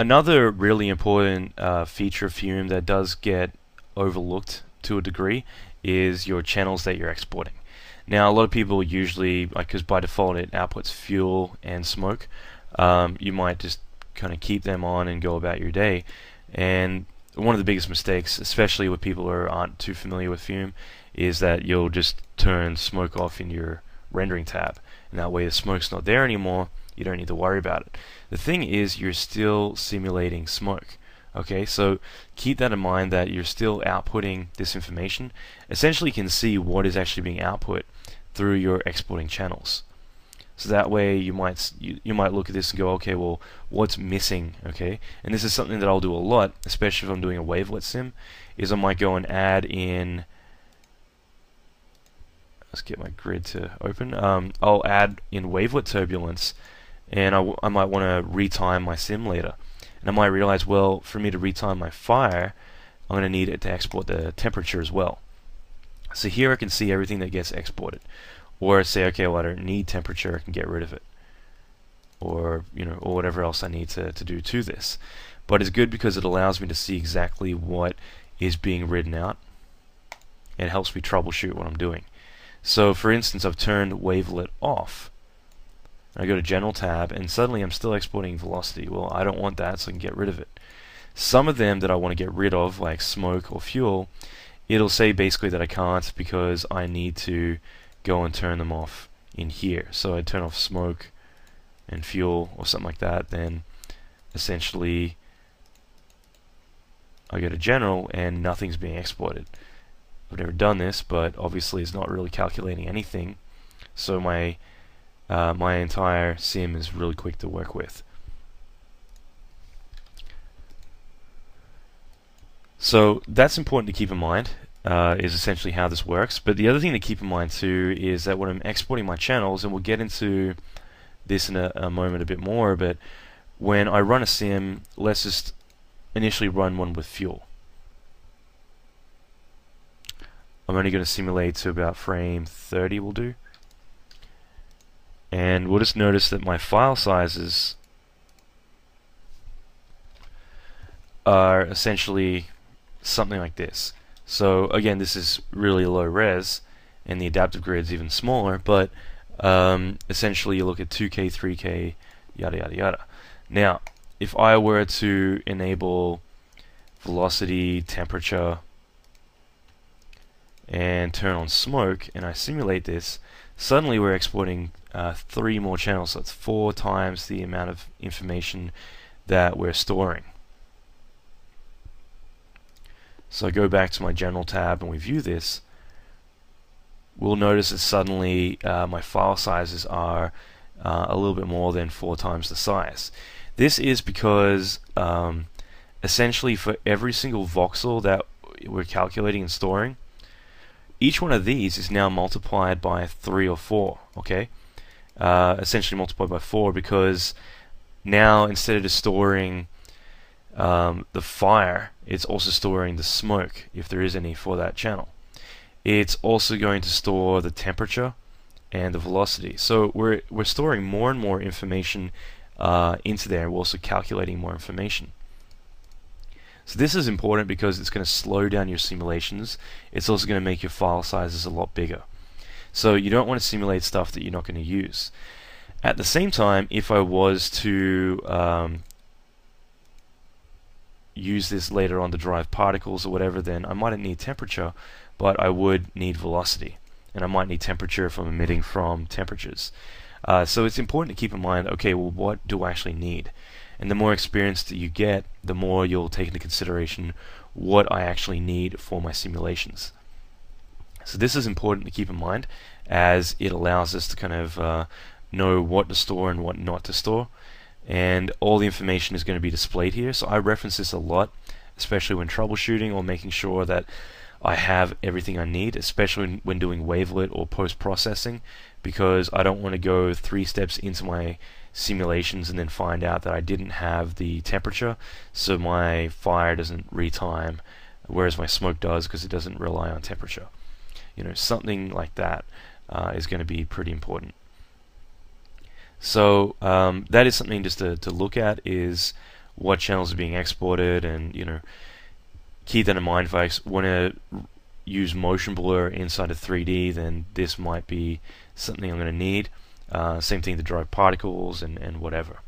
another really important feature of Fume that does get overlooked to a degree is your channels that you're exporting. Now, a lot of people usually, like, because by default it outputs fuel and smoke, you might just kind of keep them on and go about your day. And one of the biggest mistakes, especially with people who aren't too familiar with Fume, is that you'll just turn smoke off in your rendering tab, and that way the smoke's not there anymore. You don't need to worry about it. The thing is, you're still simulating smoke. Okay, so keep that in mind, that you're still outputting this information. Essentially, you can see what is actually being output through your exporting channels. So that way you might look at this and go, okay, well, what's missing? Okay, and this is something that I'll do a lot, especially if I'm doing a wavelet sim, is I might go and add in. Let's get my grid to open. I'll add in wavelet turbulence, and I might want to retime my sim later. And I might realize, well, for me to retime my fire, I'm going to need it to export the temperature as well. So here I can see everything that gets exported. Or say, okay, well, I don't need temperature, I can get rid of it. Or, or whatever else I need to do to this. But it's good because it allows me to see exactly what is being written out. It helps me troubleshoot what I'm doing. So for instance, I've turned wavelet off. I go to General tab, and suddenly I'm still exporting velocity. Well, I don't want that, so I can get rid of it. Some of them that I want to get rid of, like smoke or fuel, it'll say basically that I can't because I need to go and turn them off in here. So I turn off smoke and fuel or something like that, then essentially I go to General and nothing's being exported. I've never done this, but obviously it's not really calculating anything, so my entire sim is really quick to work with. So that's important to keep in mind, is essentially how this works. But the other thing to keep in mind too is that when I'm exporting my channels, and we'll get into this in a moment a bit more, but when I run a sim, let's just initially run one with fuel. I'm only going to simulate to about frame 30 will do. And we'll just notice that my file sizes are essentially something like this. So again, this is really low res, and the adaptive grid's even smaller, but essentially you look at 2K, 3K, yada yada yada. Now, if I were to enable velocity, temperature, and turn on smoke, and I simulate this, suddenly we're exporting 3 more channels, so it's 4 times the amount of information that we're storing. So I go back to my General tab and we view this. We'll notice that suddenly my file sizes are a little bit more than 4 times the size. This is because essentially for every single voxel that we're calculating and storing, each one of these is now multiplied by 3 or 4, okay? Essentially multiplied by 4, because now instead of just storing the fire, it's also storing the smoke, if there is any for that channel. It's also going to store the temperature and the velocity. So we're storing more and more information into there. We're also calculating more information. So this is important because it's going to slow down your simulations. It's also going to make your file sizes a lot bigger. So you don't want to simulate stuff that you're not going to use. At the same time, if I was to use this later on to drive particles or whatever, then I mightn't need temperature, but I would need velocity, and I might need temperature if I'm emitting from temperatures. So it's important to keep in mind, okay, well, what do I actually need? And the more experience that you get, the more you'll take into consideration what I actually need for my simulations. So this is important to keep in mind, as it allows us to kind of know what to store and what not to store. And all the information is going to be displayed here. So I reference this a lot, especially when troubleshooting or making sure that I have everything I need, especially when doing wavelet or post-processing, because I don't want to go 3 steps into my simulations and then find out that I didn't have the temperature, so my fire doesn't retime, whereas my smoke does because it doesn't rely on temperature. Something like that is going to be pretty important. So that is something just to look at, is what channels are being exported, and keep that in mind. If I want to use motion blur inside of 3D, then this might be something I'm going to need. Same thing to drive particles and whatever.